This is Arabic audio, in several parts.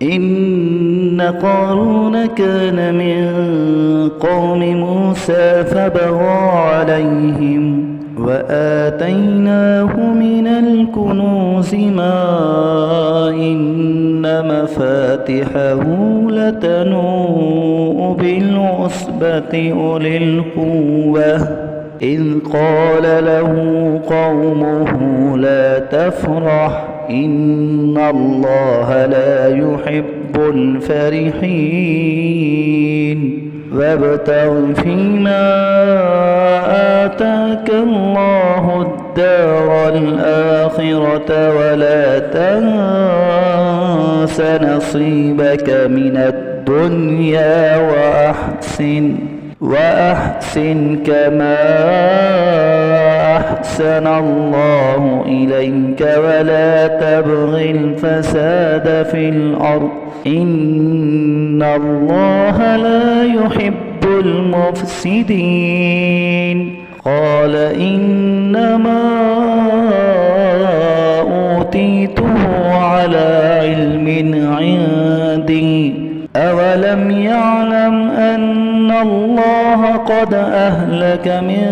إن قارون كان من قوم موسى فبغى عليهم وآتيناه من الكنوز ما إن مفاتحه لتنوء بالعصبة أولي القوة إذ قال له قومه لا تفرح إن الله لا يحب الفرحين وابتغ فيما آتاك الله الدار الآخرة ولا تنس نصيبك من الدنيا وأحسن كما أحسن الله إليك ولا تبغ الفساد في الأرض إن الله لا يحب المفسدين قال إنما أوتيته على علم عندي أولم يعلم أن الله قد أهلك من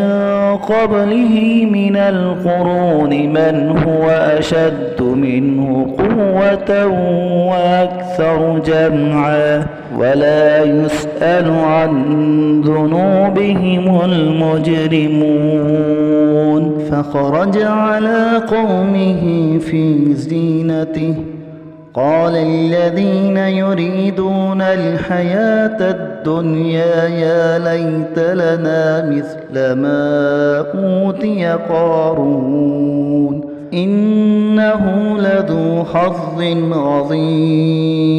قبله من القرون من هو أشد منه قوة وأكثر جمعا ولا يسأل عن ذنوبهم المجرمون فخرج على قومه في زينته قال الذين يريدون الحياة الدنيا يا ليت لنا مثل ما أوتي قارون إنه لذو حظ عظيم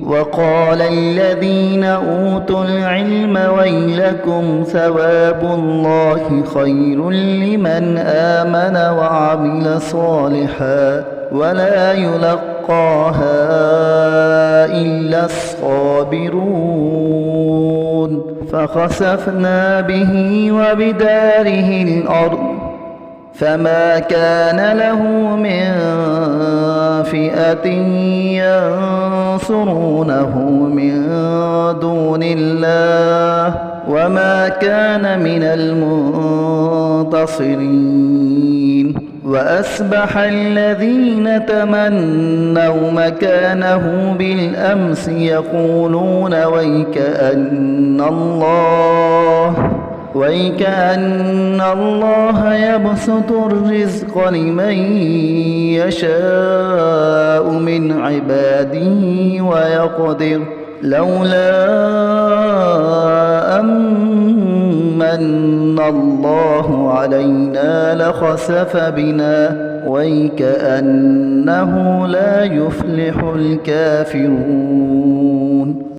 وقال الذين أوتوا العلم ويلكم ثواب الله خير لمن آمن وعمل صالحا ولا يلقاها إلا الصابرون فخسفنا به وبداره الأرض فما كان له من فئة ينصرونه من دون الله وما كان من المنتصرين وأصبح الذين تمنوا مكانه بالأمس يقولون ويكأن الله يبسط الرزق لمن يشاء من عباده ويقدر لولا أمن الله علينا لخسف بنا ويكأنه لا يفلح الكافرون